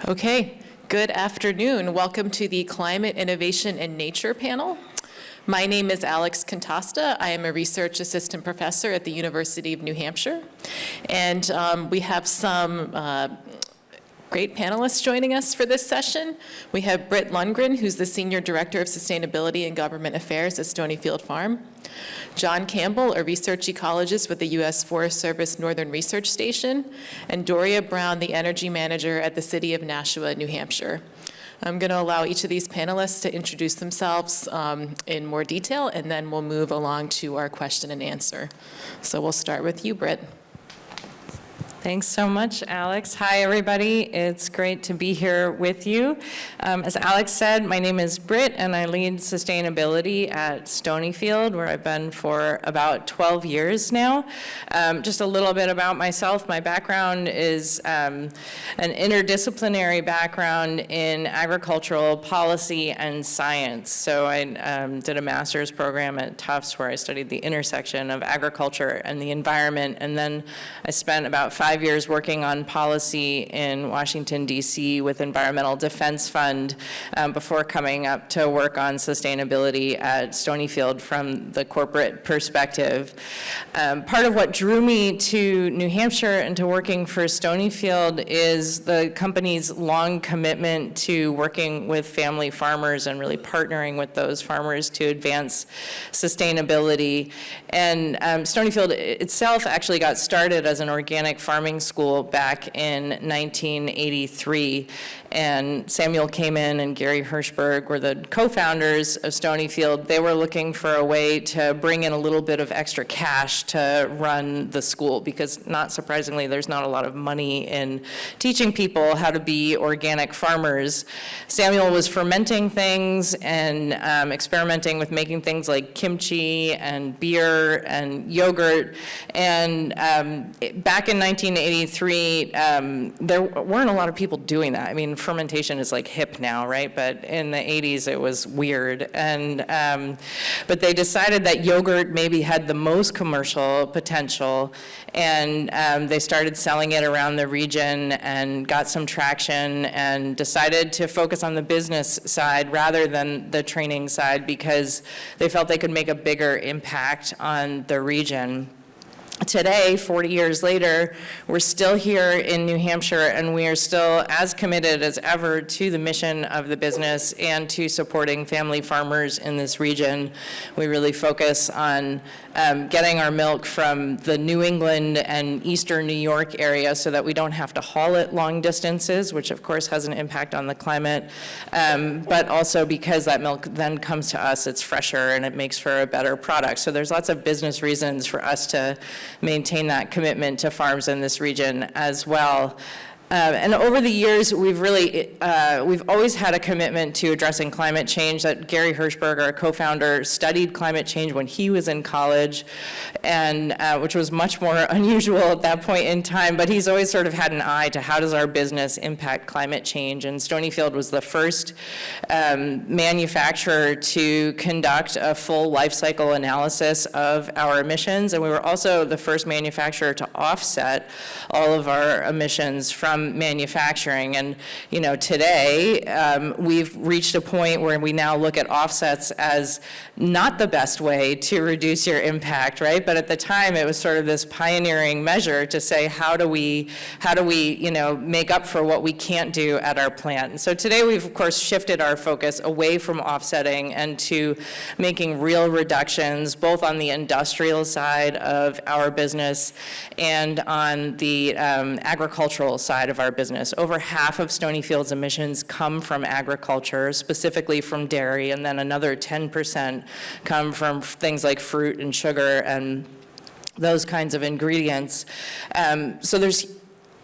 Okay, good afternoon. Welcome to the Climate Innovation and Nature panel. My name is Alex Contasta. I am a research assistant professor at the University of New Hampshire. And we have some great panelists joining us for this session. We have Britt Lundgren, who's the Senior Director of Sustainability and Government Affairs at Stonyfield Farm. John Campbell, a research ecologist with the U.S. Forest Service Northern Research Station. And Doria Brown, the Energy Manager at the City of Nashua, New Hampshire. I'm going to allow each of these panelists to introduce themselves in more detail, and then we'll move along to our question and answer. So we'll start with you, Britt. Thanks so much, Alex. Hi, everybody. It's great to be here with you. As Alex said, my name is Britt, and I lead sustainability at Stonyfield, where I've been for about 12 years now. Just a little bit about myself. My background is an interdisciplinary background in agricultural policy and science. So I did a master's program at Tufts, where I studied the intersection of agriculture and the environment, and then I spent about 5 years working on policy in Washington, D.C. with Environmental Defense Fund before coming up to work on sustainability at Stonyfield from the corporate perspective. Part of what drew me to New Hampshire and to working for Stonyfield is the company's long commitment to working with family farmers and really partnering with those farmers to advance sustainability. And Stonyfield itself actually got started as an organic farming school back in 1983. And Samuel came in and Gary Hirschberg were the co-founders of Stonyfield. They were looking for a way to bring in a little bit of extra cash to run the school because, not surprisingly, there's not a lot of money in teaching people how to be organic farmers. Samuel was fermenting things and experimenting with making things like kimchi and beer and yogurt. And back in 1983, there weren't a lot of people doing that. I mean, fermentation is like hip now, right? But in the 80s, it was weird. And but they decided that yogurt maybe had the most commercial potential, and they started selling it around the region and got some traction and decided to focus on the business side rather than the training side because they felt they could make a bigger impact on the region. Today, 40 years later, we're still here in New Hampshire, and we are still as committed as ever to the mission of the business and to supporting family farmers in this region. We really focus on getting our milk from the New England and Eastern New York area so that we don't have to haul it long distances, which of course has an impact on the climate, but also because that milk then comes to us, it's fresher and it makes for a better product. So there's lots of business reasons for us to maintain that commitment to farms in this region as well. And over the years, we've always had a commitment to addressing climate change. That Gary Hirschberg, our co-founder, studied climate change when he was in college, and which was much more unusual at that point in time. But he's always sort of had an eye to how does our business impact climate change. And Stonyfield was the first manufacturer to conduct a full life cycle analysis of our emissions, and we were also the first manufacturer to offset all of our emissions from manufacturing. And today we've reached a point where we now look at offsets as not the best way to reduce your impact, right? But at the time it was sort of this pioneering measure to say how do we make up for what we can't do at our plant. And so today we've of course shifted our focus away from offsetting and to making real reductions both on the industrial side of our business and on the agricultural side of our business. Over half of Stonyfield's emissions come from agriculture, specifically from dairy, and then another 10% come from things like fruit and sugar and those kinds of ingredients. So there's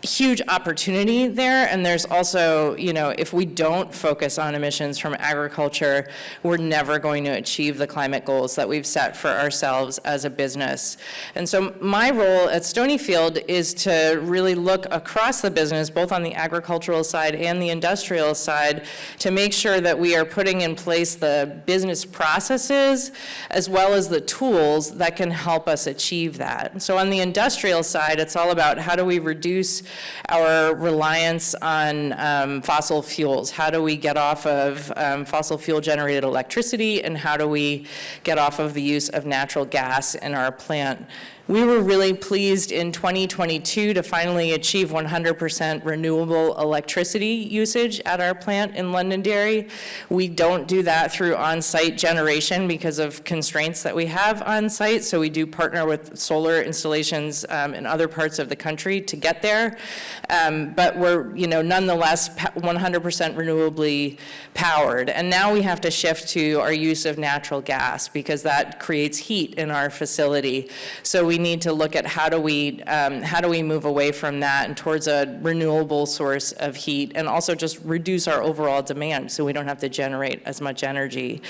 huge opportunity there, and there's also, if we don't focus on emissions from agriculture, we're never going to achieve the climate goals that we've set for ourselves as a business. And so my role at Stonyfield is to really look across the business, both on the agricultural side and the industrial side, to make sure that we are putting in place the business processes as well as the tools that can help us achieve that. So on the industrial side, it's all about how do we reduce our reliance on fossil fuels. How do we get off of fossil fuel generated electricity, and how do we get off of the use of natural gas in our plant? We were really pleased in 2022 to finally achieve 100% renewable electricity usage at our plant in Londonderry. We don't do that through on-site generation because of constraints that we have on-site, so we do partner with solar installations in other parts of the country to get there. But we're, nonetheless 100% renewably powered. And now we have to shift to our use of natural gas because that creates heat in our facility. So we need to look at how do we move away from that and towards a renewable source of heat, and also just reduce our overall demand so we don't have to generate as much energy.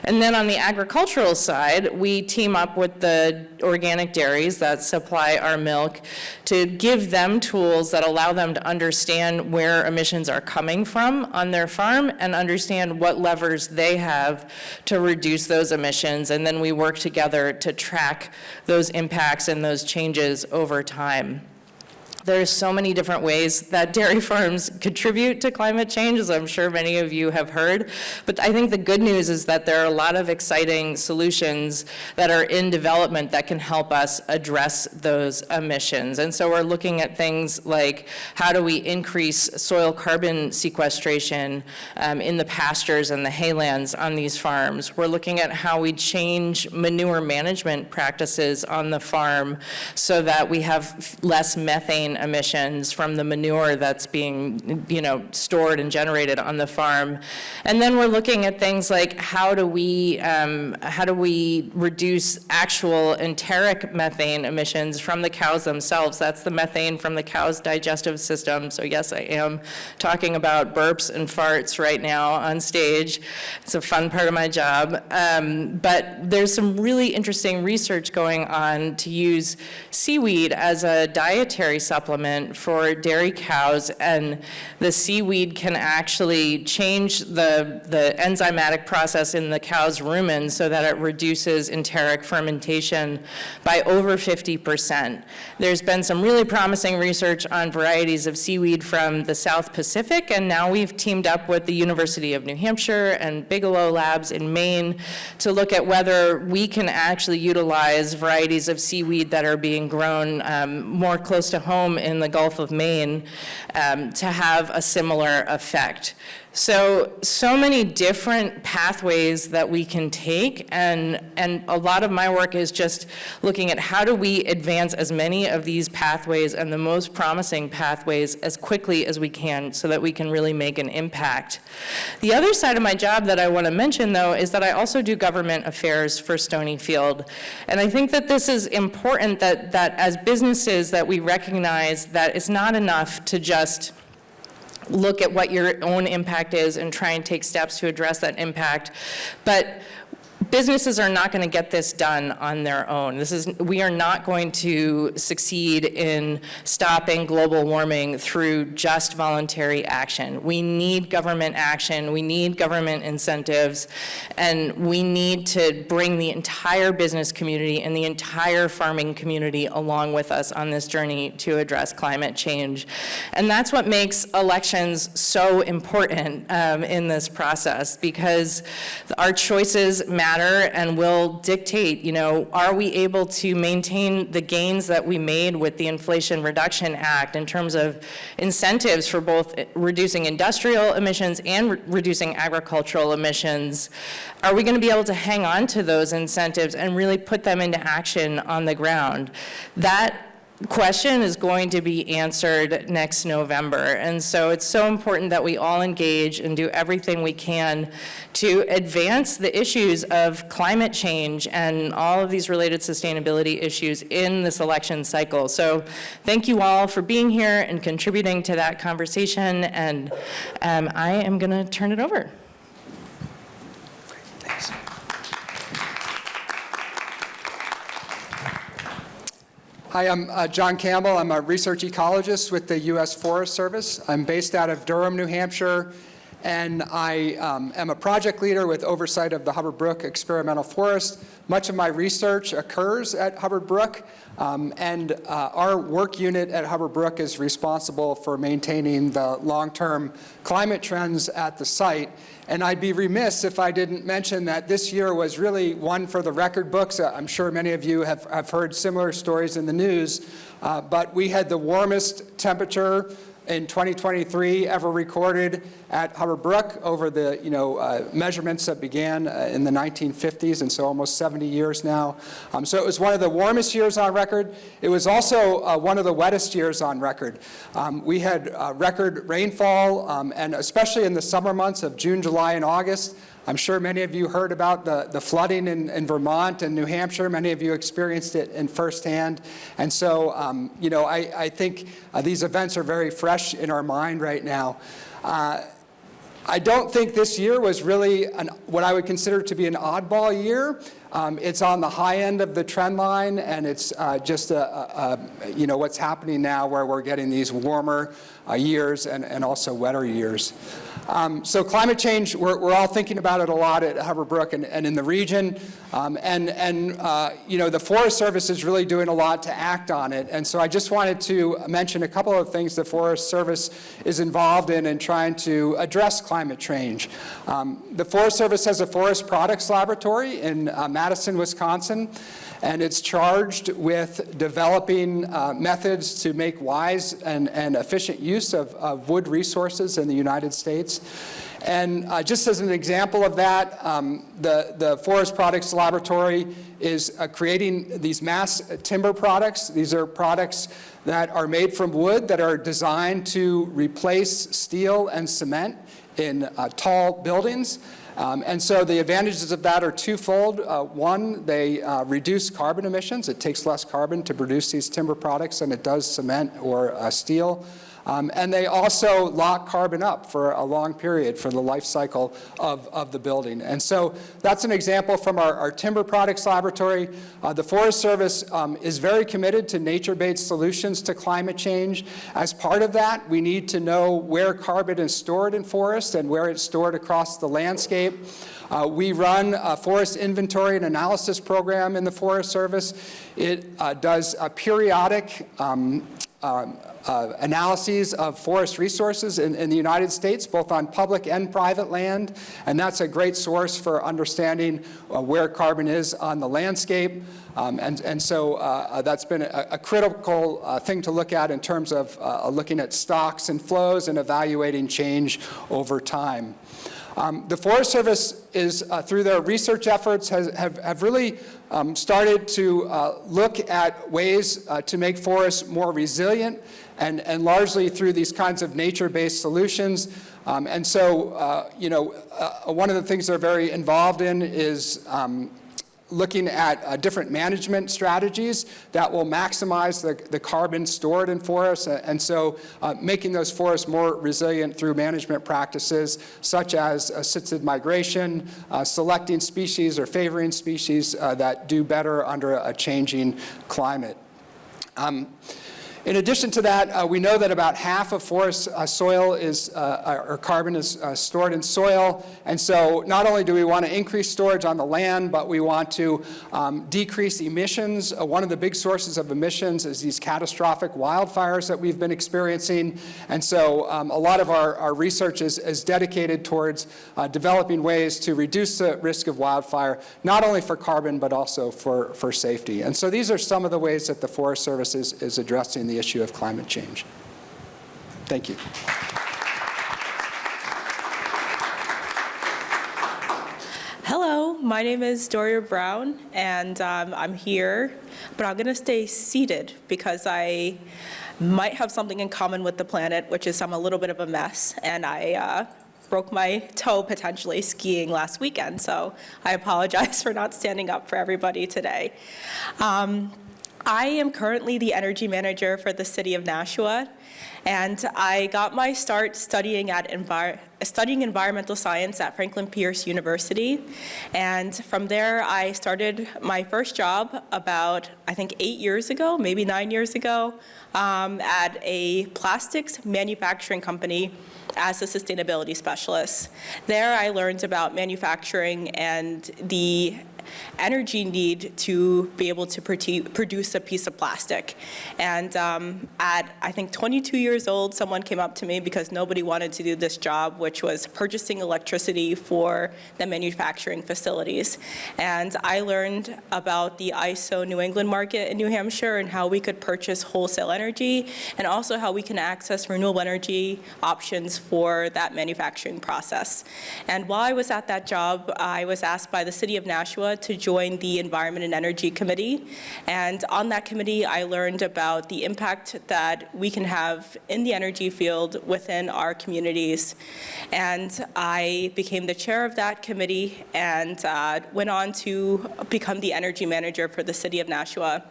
And then on the agricultural side, we team up with the organic dairies that supply our milk to give them tools that allow them to understand where emissions are coming from on their farm and understand what levers they have to reduce those emissions. And then we work together to track those impacts and those changes over time. There's so many different ways that dairy farms contribute to climate change, as I'm sure many of you have heard. But I think the good news is that there are a lot of exciting solutions that are in development that can help us address those emissions. And so we're looking at things like how do we increase soil carbon sequestration in the pastures and the haylands on these farms. We're looking at how we change manure management practices on the farm so that we have less methane emissions from the manure that's being, stored and generated on the farm. And then we're looking at things like how do we reduce actual enteric methane emissions from the cows themselves. That's the methane from the cow's digestive system. So yes, I am talking about burps and farts right now on stage. It's a fun part of my job. But there's some really interesting research going on to use seaweed as a dietary supplement for dairy cows, and the seaweed can actually change the enzymatic process in the cow's rumen so that it reduces enteric fermentation by over 50%. There's been some really promising research on varieties of seaweed from the South Pacific, and now we've teamed up with the University of New Hampshire and Bigelow Labs in Maine to look at whether we can actually utilize varieties of seaweed that are being grown more close to home in the Gulf of Maine to have a similar effect. So many different pathways that we can take, and a lot of my work is just looking at how do we advance as many of these pathways and the most promising pathways as quickly as we can so that we can really make an impact. The other side of my job that I want to mention, though, is that I also do government affairs for Stonyfield. And I think that this is important that as businesses that we recognize that it's not enough to just look at what your own impact is and try and take steps to address that impact. But businesses are not going to get this done on their own. We are not going to succeed in stopping global warming through just voluntary action. We need government action, we need government incentives, and we need to bring the entire business community and the entire farming community along with us on this journey to address climate change. And that's what makes elections so important in this process, because our choices matter and will dictate, are we able to maintain the gains that we made with the Inflation Reduction Act in terms of incentives for both reducing industrial emissions and reducing agricultural emissions? Are we going to be able to hang on to those incentives and really put them into action on the ground? That question is going to be answered next November. And so it's so important that we all engage and do everything we can to advance the issues of climate change and all of these related sustainability issues in this election cycle. So thank you all for being here and contributing to that conversation. And I am going to turn it over. Thanks. Hi, I'm John Campbell. I'm a research ecologist with the U.S. Forest Service. I'm based out of Durham, New Hampshire, and I am a project leader with oversight of the Hubbard Brook Experimental Forest. Much of my research occurs at Hubbard Brook, and our work unit at Hubbard Brook is responsible for maintaining the long-term climate trends at the site. And I'd be remiss if I didn't mention that this year was really one for the record books. I'm sure many of you have heard similar stories in the news, but we had the warmest temperature in 2023 ever recorded at Hubbard Brook over the measurements that began in the 1950s, and so almost 70 years now. So it was one of the warmest years on record. It was also one of the wettest years on record. We had record rainfall, and especially in the summer months of June, July, and August. I'm sure many of you heard about the flooding in Vermont and New Hampshire. Many of you experienced it in firsthand. And so, I think these events are very fresh in our mind right now. I don't think this year was really what I would consider to be an oddball year. It's on the high end of the trend line, and it's just what's happening now where we're getting these warmer years and also wetter years. So climate change, we're all thinking about it a lot at Hubbard Brook and in the region. The Forest Service is really doing a lot to act on it. And so I just wanted to mention a couple of things the Forest Service is involved in trying to address climate change. The Forest Service has a forest products laboratory in Madison, Wisconsin, and it's charged with developing methods to make wise and efficient use of wood resources in the United States. And just as an example of that, the Forest Products Laboratory is creating these mass timber products. These are products that are made from wood that are designed to replace steel and cement in tall buildings. And so the advantages of that are twofold. One, they reduce carbon emissions. It takes less carbon to produce these timber products than it does cement or steel. And they also lock carbon up for a long period for the life cycle of the building. And so that's an example from our Timber Products Laboratory. The Forest Service is very committed to nature-based solutions to climate change. As part of that, we need to know where carbon is stored in forests and where it's stored across the landscape. We run a forest inventory and analysis program in the Forest Service. It does a periodic analyses of forest resources in the United States, both on public and private land, and that's a great source for understanding where carbon is on the landscape. So that's been a critical thing to look at in terms of looking at stocks and flows and evaluating change over time. The Forest Service is, through their research efforts, have really started to look at ways to make forests more resilient, and largely through these kinds of nature-based solutions. One of the things they're very involved in is looking at different management strategies that will maximize the carbon stored in forests, and so making those forests more resilient through management practices such as assisted migration, selecting species or favoring species that do better under a changing climate. In addition to that, we know that about half of forest soil or carbon is stored in soil, and so not only do we want to increase storage on the land, but we want to decrease emissions. One of the big sources of emissions is these catastrophic wildfires that we've been experiencing, and so a lot of our research is dedicated towards developing ways to reduce the risk of wildfire, not only for carbon, but also for safety. And so these are some of the ways that the Forest Service is addressing the issue of climate change. Thank you. Hello, my name is Doria Brown, and I'm here, but I'm going to stay seated because I might have something in common with the planet, which is I'm a little bit of a mess, and I broke my toe potentially skiing last weekend, so I apologize for not standing up for everybody today. I am currently the energy manager for the city of Nashua, and I got my start studying environmental science at Franklin Pierce University. And from there, I started my first job about, I think, 8 years ago, maybe 9 years ago, at a plastics manufacturing company as a sustainability specialist. There, I learned about manufacturing and the energy need to be able to produce a piece of plastic. And at, I think, 22 years old, someone came up to me because nobody wanted to do this job, which was purchasing electricity for the manufacturing facilities. And I learned about the ISO New England market in New Hampshire and how we could purchase wholesale energy, and also how we can access renewable energy options for that manufacturing process. And while I was at that job, I was asked by the city of Nashua to join the Environment and Energy Committee. And on that committee, I learned about the impact that we can have in the energy field within our communities. And I became the chair of that committee and went on to become the energy manager for the city of Nashua.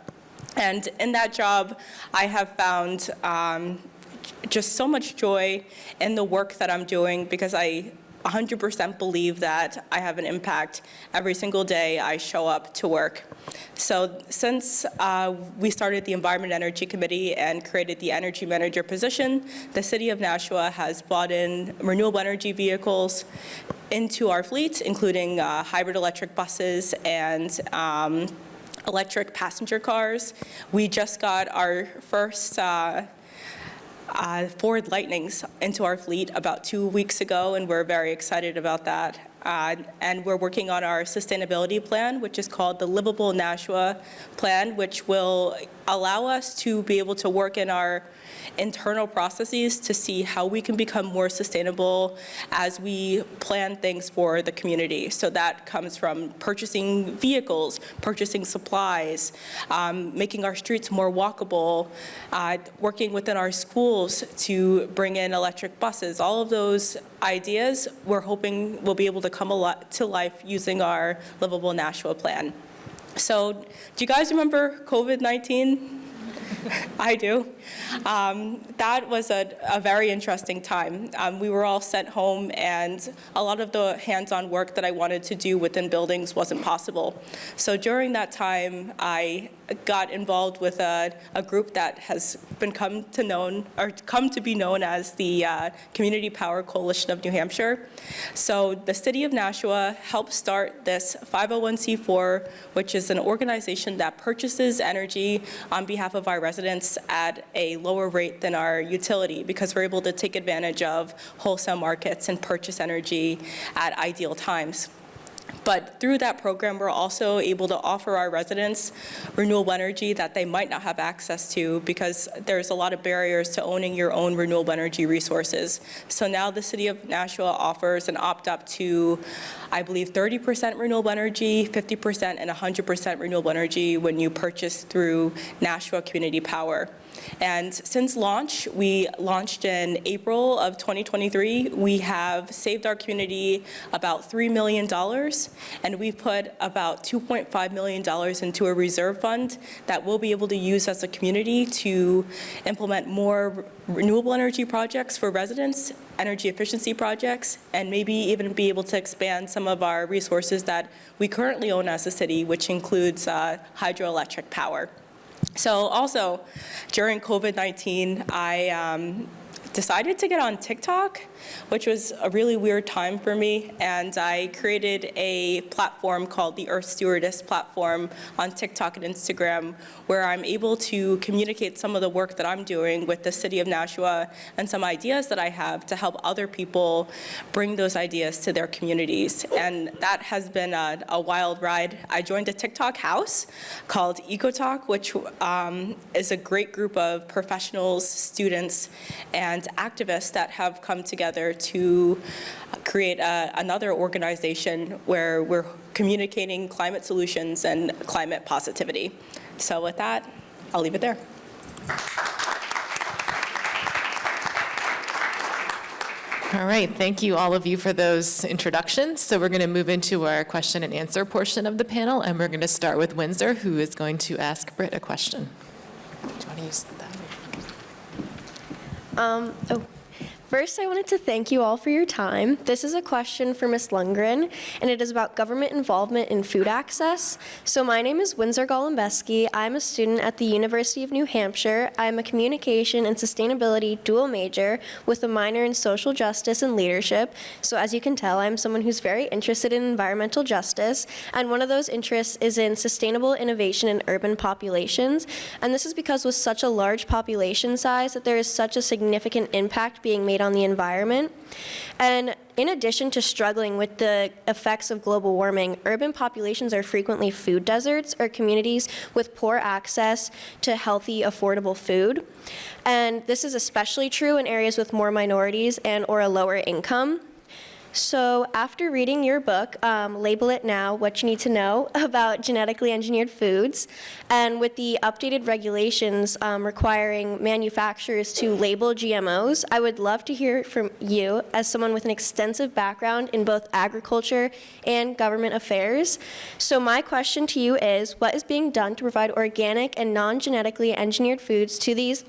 And in that job, I have found just so much joy in the work that I'm doing, because I 100% believe that I have an impact every single day I show up to work. So since we started the Environment and Energy Committee and created the energy manager position, the city of Nashua has brought in renewable energy vehicles into our fleet, including hybrid electric buses and electric passenger cars. We just got our first Ford Lightnings into our fleet about 2 weeks ago, and we're very excited about that. And we're working on our sustainability plan, which is called the Livable Nashua Plan, which will allow us to be able to work in our internal processes to see how we can become more sustainable as we plan things for the community. So that comes from purchasing vehicles, purchasing supplies, making our streets more walkable, working within our schools to bring in electric buses. All of those ideas we're hoping will be able to come to life using our Livable Nashua plan. So do you guys remember COVID-19? I do. That was a very interesting time. We were all sent home, and a lot of the hands-on work that I wanted to do within buildings wasn't possible. So during that time, I got involved with a group that has come to be known as the Community Power Coalition of New Hampshire. So the city of Nashua helped start this 501c4, which is an organization that purchases energy on behalf of our residents at a lower rate than our utility, because we're able to take advantage of wholesale markets and purchase energy at ideal times. But through that program, we're also able to offer our residents renewable energy that they might not have access to, because there's a lot of barriers to owning your own renewable energy resources. So now the city of Nashua offers an opt-up to, I believe, 30% renewable energy, 50%, and 100% renewable energy when you purchase through Nashua Community Power. And since launch, we launched in April of 2023, we have saved our community about $3 million, and we put about $2.5 million into a reserve fund that we'll be able to use as a community to implement more renewable energy projects for residents, energy efficiency projects, and maybe even be able to expand some of our resources that we currently own as a city, which includes hydroelectric power. So also, during COVID-19, I decided to get on TikTok, which was a really weird time for me, and I created a platform called the Earth Stewardess platform on TikTok and Instagram, where I'm able to communicate some of the work that I'm doing with the city of Nashua and some ideas that I have to help other people bring those ideas to their communities. And that has been a wild ride. I joined a TikTok house called EcoTalk, which is a great group of professionals, students, and activists that have come together to create another organization where we're communicating climate solutions and climate positivity. So with that, I'll leave it there. All right, thank you all of you for those introductions. So we're going to move into our question and answer portion of the panel, and we're going to start with Windsor, who is going to ask Britt a question. Do you want to use that? First, I wanted to thank you all for your time. This is a question for Ms. Lundgren, and it is about government involvement in food access. So my name is Windsor Golembeski. I'm a student at the University of New Hampshire. I'm a communication and sustainability dual major with a minor in social justice and leadership. So as you can tell, I'm someone who's very interested in environmental justice, and one of those interests is in sustainable innovation in urban populations. And this is because with such a large population size that there is such a significant impact being made on the environment. And in addition to struggling with the effects of global warming, urban populations are frequently food deserts or communities with poor access to healthy, affordable food. And this is especially true in areas with more minorities and or a lower income. So after reading your book, Label It Now, What You Need to Know About Genetically Engineered Foods, and with the updated regulations requiring manufacturers to label GMOs, I would love to hear from you as someone with an extensive background in both agriculture and government affairs. So my question to you is, what is being done to provide organic and non-genetically engineered foods to these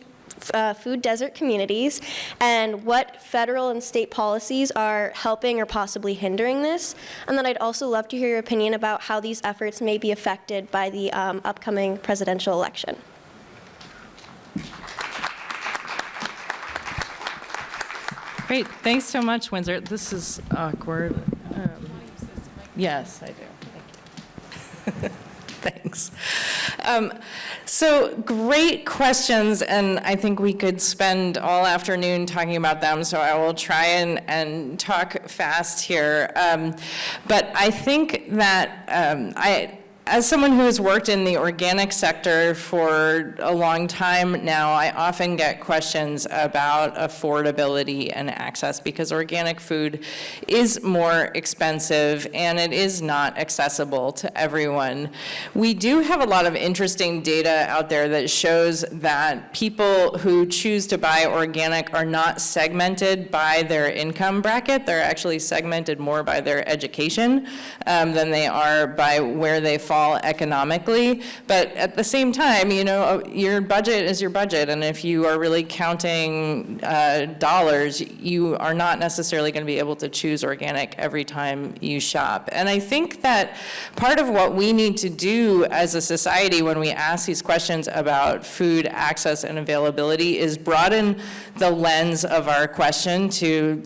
food desert communities, and what federal and state policies are helping or possibly hindering this? And then I'd also love to hear your opinion about how these efforts may be affected by the upcoming presidential election. Great, thanks so much, Windsor. This is awkward. Yes, I do. Thank you. Thanks. So great questions, and I think we could spend all afternoon talking about them, so I will try and talk fast here. But I think that as someone who has worked in the organic sector for a long time now, I often get questions about affordability and access because organic food is more expensive and it is not accessible to everyone. We do have a lot of interesting data out there that shows that people who choose to buy organic are not segmented by their income bracket. They're actually segmented more by their education than they are by where they fall economically. But at the same time, you know, your budget is your budget, and if you are really counting dollars, you are not necessarily going to be able to choose organic every time you shop. And I think that part of what we need to do as a society when we ask these questions about food access and availability is broaden the lens of our question to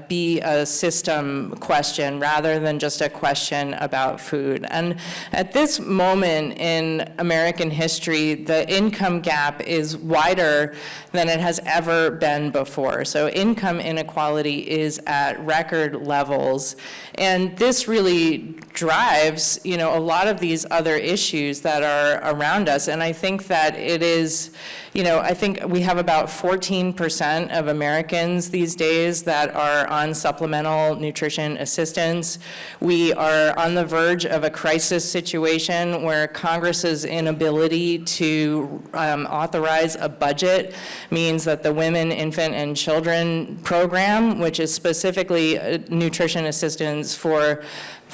be a system question rather than just a question about food. And at this moment in American history, the income gap is wider than it has ever been before. So income inequality is at record levels. And this really drives, you know, a lot of these other issues that are around us. And I think that it is, you know, I think we have about 14% of Americans these days that are on supplemental nutrition assistance. We are on the verge of a crisis situation where Congress's inability to authorize a budget means that the Women, Infant, and Children program, which is specifically nutrition assistance for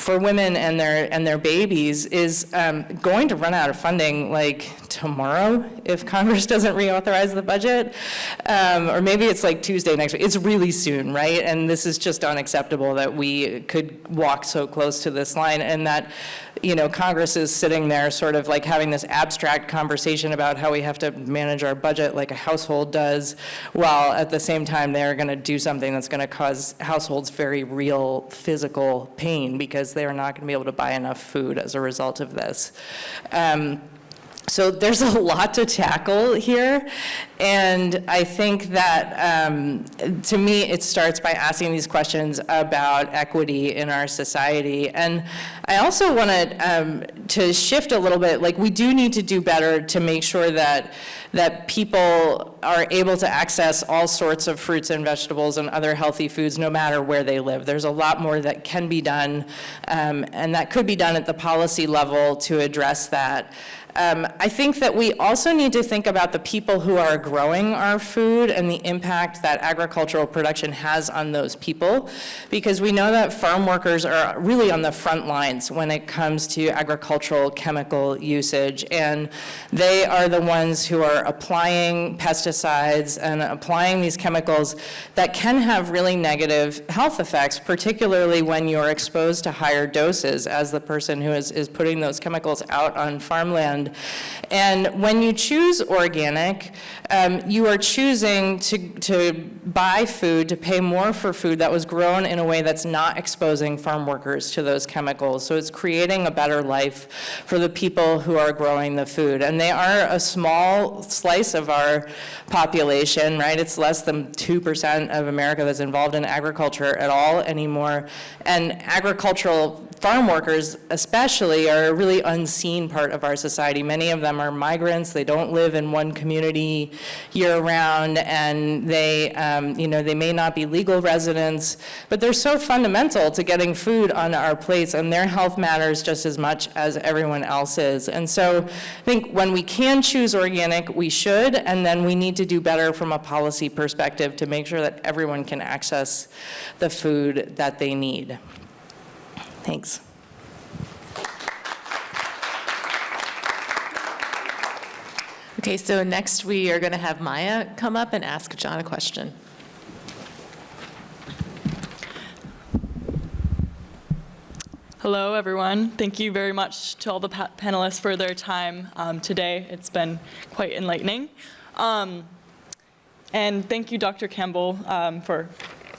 women and their babies, is going to run out of funding like tomorrow if Congress doesn't reauthorize the budget, or maybe it's like Tuesday next week. It's really soon, right? And this is just unacceptable that we could walk so close to this line, and that, you know, Congress is sitting there sort of like having this abstract conversation about how we have to manage our budget like a household does, while at the same time they're going to do something that's going to cause households very real physical pain because they're not going to be able to buy enough food as a result of this. So there's a lot to tackle here, and I think that, to me, it starts by asking these questions about equity in our society. And I also wanted to shift a little bit, like we do need to do better to make sure that people are able to access all sorts of fruits and vegetables and other healthy foods no matter where they live. There's a lot more that can be done, and that could be done at the policy level to address that. I think that we also need to think about the people who are growing our food and the impact that agricultural production has on those people, because we know that farm workers are really on the front lines when it comes to agricultural chemical usage, and they are the ones who are applying pesticides and applying these chemicals that can have really negative health effects, particularly when you're exposed to higher doses as the person who is putting those chemicals out on farmland. And when you choose organic, you are choosing to buy food, to pay more for food that was grown in a way that's not exposing farm workers to those chemicals. So it's creating a better life for the people who are growing the food. And they are a small slice of our population, right? It's less than 2% of America that's involved in agriculture at all anymore. And agricultural farm workers especially are a really unseen part of our society. Many of them are migrants. They don't live in one community year-round, and they may not be legal residents, but they're so fundamental to getting food on our plates, and their health matters just as much as everyone else's. And so I think when we can choose organic, we should, and then we need to do better from a policy perspective to make sure that everyone can access the food that they need. Thanks. Okay, so next we are going to have Maya come up and ask John a question. Hello, everyone. Thank you very much to all the panelists for their time today. It's been quite enlightening. And thank you, Dr. Campbell, for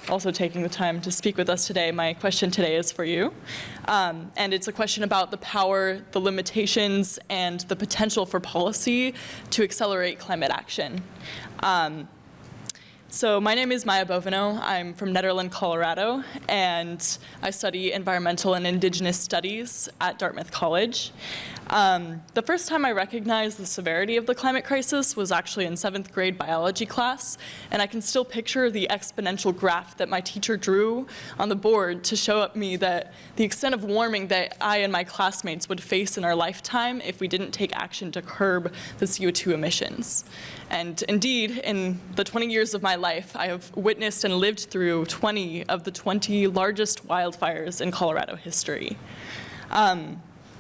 also taking the time to speak with us today. My question today is for you. And it's a question about the power, the limitations, and the potential for policy to accelerate climate action. So my name is Maya Bovino. I'm from Nederland, Colorado, and I study environmental and indigenous studies at Dartmouth College. The first time I recognized the severity of the climate crisis was actually in 7th grade biology class, and I can still picture the exponential graph that my teacher drew on the board to show me that the extent of warming that I and my classmates would face in our lifetime if we didn't take action to curb the CO2 emissions. And indeed, in the 20 years of my life, I have witnessed and lived through 20 of the 20 largest wildfires in Colorado history.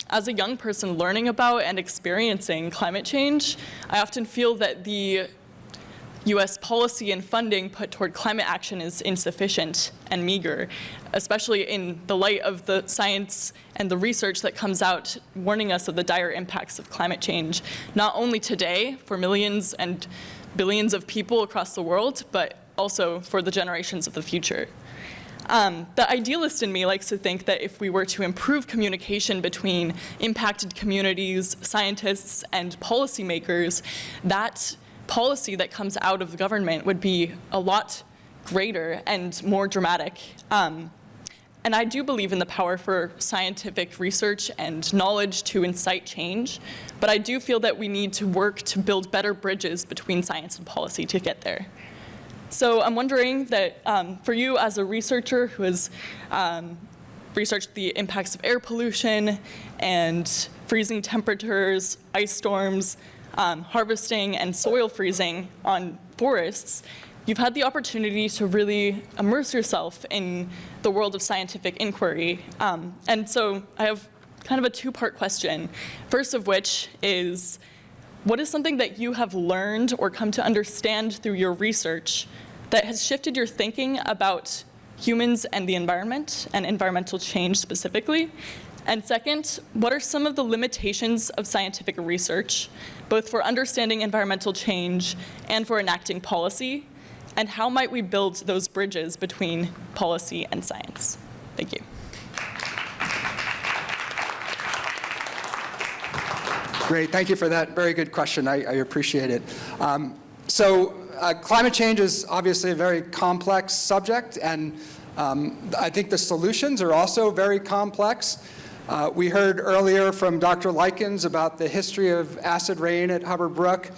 As a young person learning about and experiencing climate change, I often feel that the US policy and funding put toward climate action is insufficient and meager, especially in the light of the science and the research that comes out warning us of the dire impacts of climate change, not only today for millions and billions of people across the world, but also for the generations of the future. The idealist in me likes to think that if we were to improve communication between impacted communities, scientists, and policymakers, that policy that comes out of the government would be a lot greater and more dramatic. And I do believe in the power for scientific research and knowledge to incite change, but I do feel that we need to work to build better bridges between science and policy to get there. So I'm wondering that for you as a researcher who has researched the impacts of air pollution and freezing temperatures, ice storms, harvesting and soil freezing on forests, you've had the opportunity to really immerse yourself in the world of scientific inquiry. And so I have kind of a two-part question. First of which is, what is something that you have learned or come to understand through your research that has shifted your thinking about humans and the environment and environmental change specifically? And second, what are some of the limitations of scientific research, both for understanding environmental change and for enacting policy? And how might we build those bridges between policy and science? Thank you. Great, thank you for that very good question. I appreciate it. Climate change is obviously a very complex subject, and I think the solutions are also very complex. We heard earlier from Dr. Likens about the history of acid rain at Hubbard Brook,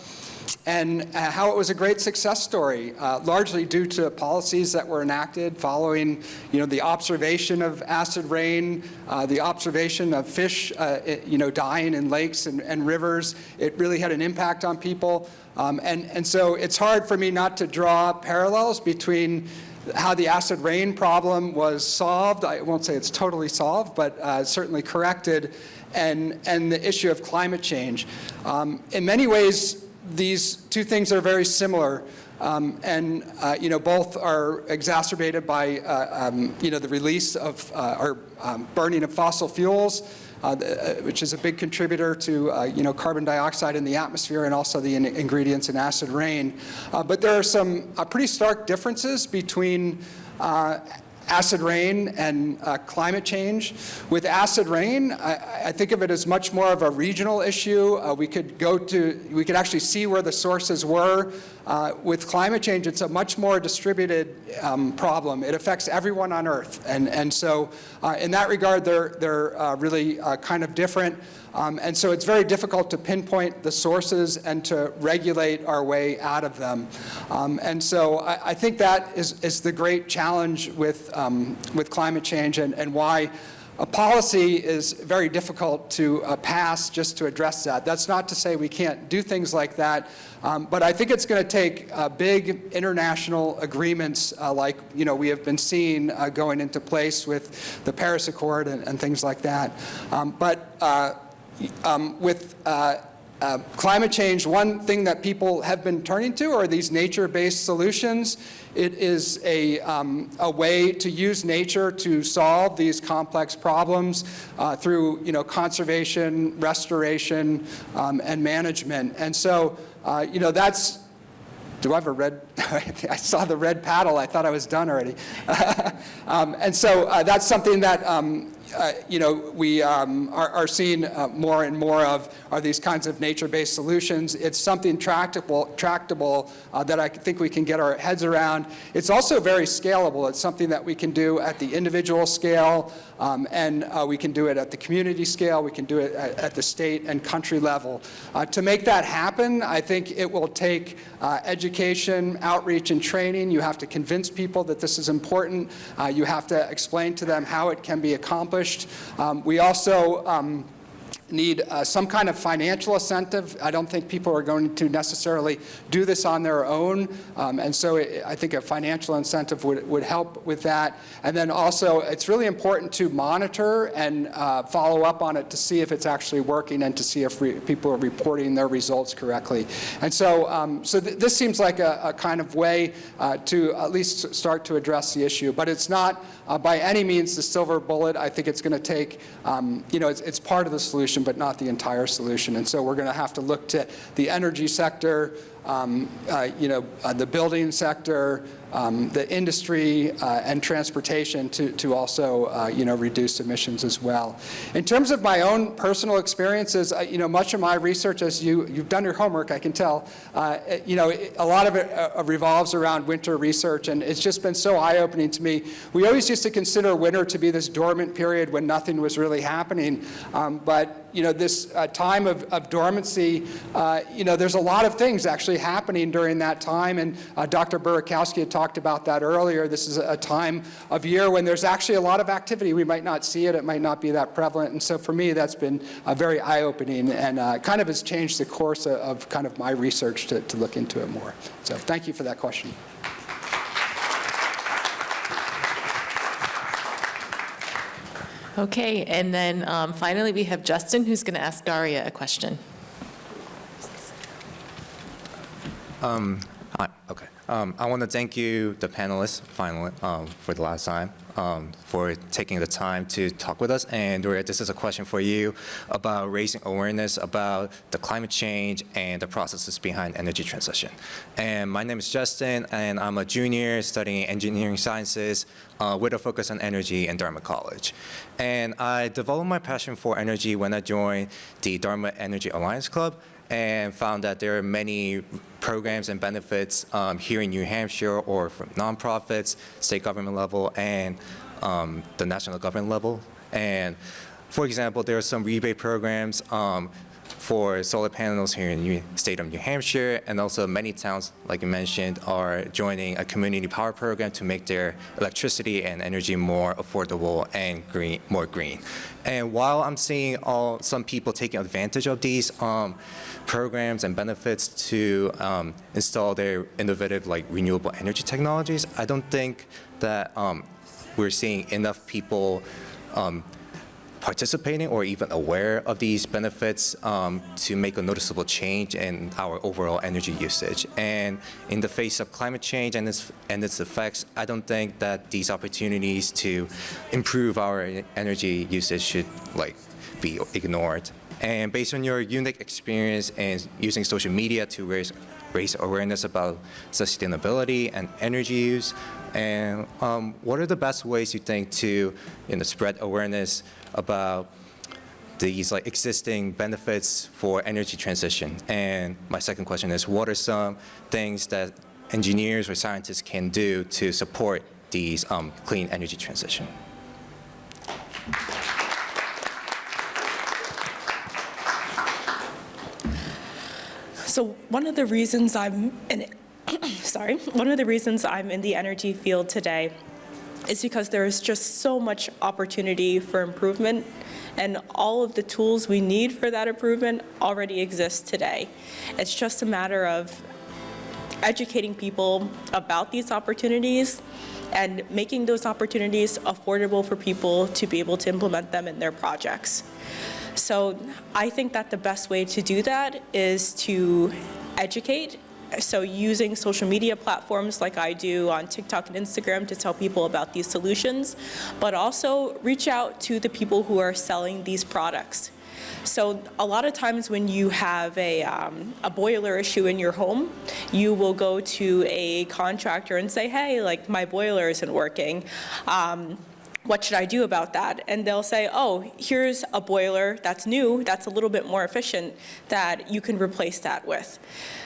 and how it was a great success story, largely due to policies that were enacted following, the observation of acid rain, the observation of fish, dying in lakes and rivers. It really had an impact on people. And so it's hard for me not to draw parallels between how the acid rain problem was solved. I won't say it's totally solved, but certainly corrected, and the issue of climate change. In many ways, these two things are very similar, and both are exacerbated by the release of or burning of fossil fuels, which is a big contributor to carbon dioxide in the atmosphere and also the ingredients in acid rain. But there are some pretty stark differences between acid rain and climate change. With acid rain, I think of it as much more of a regional issue. We could actually see where the sources were. With climate change, it's a much more distributed problem. It affects everyone on Earth. And so in that regard, they're really kind of different. And so it's very difficult to pinpoint the sources and to regulate our way out of them. And so I think that is the great challenge with climate change, and why a policy is very difficult to pass just to address that. That's not to say we can't do things like that, but I think it's going to take big international agreements like we have been seeing going into place with the Paris Accord and things like that. With climate change, one thing that people have been turning to are these nature-based solutions. It is a way to use nature to solve these complex problems through conservation, restoration, and management. And so that's. Do I have a red? I saw the red paddle. I thought I was done already. And so that's something that we are seeing more and more of, are these kinds of nature-based solutions. It's something tractable that I think we can get our heads around. It's also very scalable. It's something that we can do at the individual scale, and we can do it at the community scale. We can do it at the state and country level. To make that happen, I think it will take education, outreach, and training. You have to convince people that this is important. You have to explain to them how it can be accomplished. We also need some kind of financial incentive. I don't think people are going to necessarily do this on their own, and so I think a financial incentive would help with that. And then also, it's really important to monitor and follow up on it to see if it's actually working and to see if people are reporting their results correctly. And so, this seems like a kind of way to at least start to address the issue, but it's not by any means the silver bullet. I think it's going to take, it's part of the solution, but not the entire solution. And so we're going to have to look to the energy sector, the building sector, the industry, and transportation to also, reduce emissions as well. In terms of my own personal experiences, much of my research, as you've done your homework, I can tell, a lot of it revolves around winter research, and it's just been so eye-opening to me. We always used to consider winter to be this dormant period when nothing was really happening, but this time of dormancy, there's a lot of things actually happening during that time, and Dr. Burakowski had talked about that earlier. This is a time of year when there's actually a lot of activity. We might not see it. It might not be that prevalent, and so for me, that's been very eye-opening and kind of has changed the course of kind of my research to look into it more. So thank you for that question. Okay, and then finally we have Justin, who's going to ask Daria a question. Hi, okay. I want to thank you, the panelists, finally, for the last time, for taking the time to talk with us. And Daria, this is a question for you about raising awareness about the climate change and the processes behind energy transition. And my name is Justin, and I'm a junior studying engineering sciences with a focus on energy in Dartmouth College. And I developed my passion for energy when I joined the Dartmouth Energy Alliance Club, and found that there are many programs and benefits here in New Hampshire or from nonprofits, state government level, and the national government level. And for example, there are some rebate programs for solar panels here in the state of New Hampshire, and also many towns, like you mentioned, are joining a community power program to make their electricity and energy more affordable and more green. And while I'm seeing some people taking advantage of these programs and benefits to install their innovative, like renewable energy technologies, I don't think that we're seeing enough people participating or even aware of these benefits to make a noticeable change in our overall energy usage. And in the face of climate change and its effects, I don't think that these opportunities to improve our energy usage should be ignored. And based on your unique experience and using social media to raise awareness about sustainability and energy use, and what are the best ways you think to spread awareness about these existing benefits for energy transition? And my second question is, what are some things that engineers or scientists can do to support these clean energy transition? So one of the reasons I'm in one of the reasons I'm in the energy field today is because there is just so much opportunity for improvement, and all of the tools we need for that improvement already exist today. It's just a matter of educating people about these opportunities and making those opportunities affordable for people to be able to implement them in their projects. So I think that the best way to do that is to educate. So using social media platforms like I do on TikTok and Instagram to tell people about these solutions, but also reach out to the people who are selling these products. So a lot of times when you have a boiler issue in your home, you will go to a contractor and say, hey, my boiler isn't working. What should I do about that? And they'll say, oh, here's a boiler that's new, that's a little bit more efficient, that you can replace that with.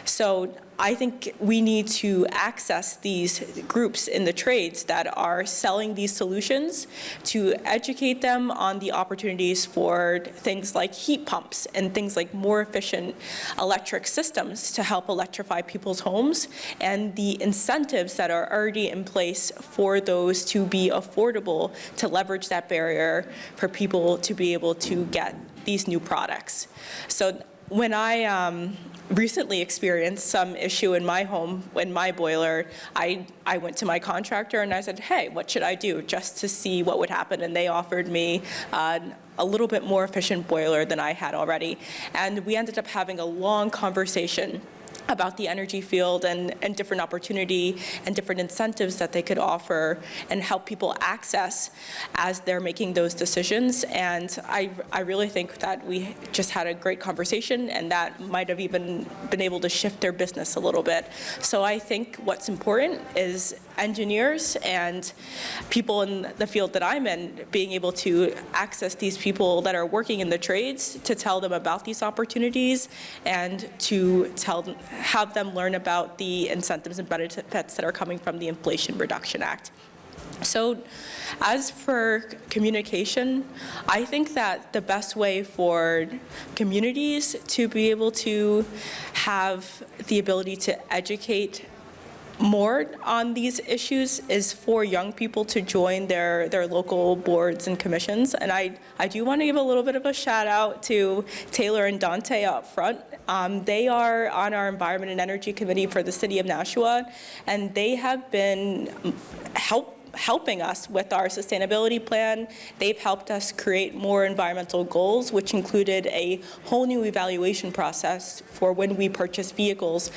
So I think we need to access these groups in the trades that are selling these solutions to educate them on the opportunities for things like heat pumps and things like more efficient electric systems to help electrify people's homes, and the incentives that are already in place for those to be affordable, to leverage that barrier for people to be able to get these new products. So when I recently experienced some issue in my home, in my boiler, I went to my contractor and I said, hey, what should I do, just to see what would happen? And they offered me a little bit more efficient boiler than I had already. And we ended up having a long conversation about the energy field and different opportunity and different incentives that they could offer and help people access as they're making those decisions. And I really think that we just had a great conversation, and that might have even been able to shift their business a little bit. So I think what's important is engineers and people in the field that I'm in being able to access these people that are working in the trades to tell them about these opportunities and to have them learn about the incentives and benefits that are coming from the Inflation Reduction Act. So as for communication, I think that the best way for communities to be able to have the ability to educate more on these issues is for young people to join their local boards and commissions. And I do want to give a little bit of a shout out to Taylor and Dante up front. They are on our Environment and Energy Committee for the City of Nashua, and they have been helping us with our sustainability plan. They've helped us create more environmental goals, which included a whole new evaluation process for when we purchase vehicles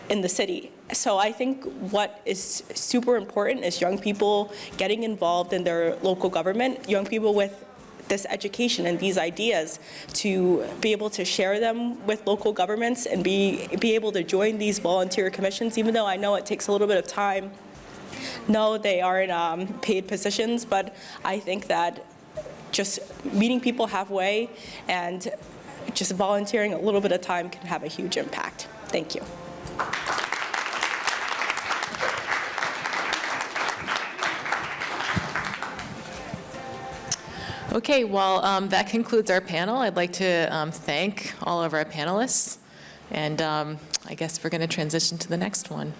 in the city. So I think what is super important is young people getting involved in their local government, young people with this education and these ideas to be able to share them with local governments and be able to join these volunteer commissions, even though I know it takes a little bit of time. No, they aren't paid positions, but I think that just meeting people halfway and just volunteering a little bit of time can have a huge impact. Thank you. Okay, well, that concludes our panel. I'd like to thank all of our panelists, and I guess we're going to transition to the next one.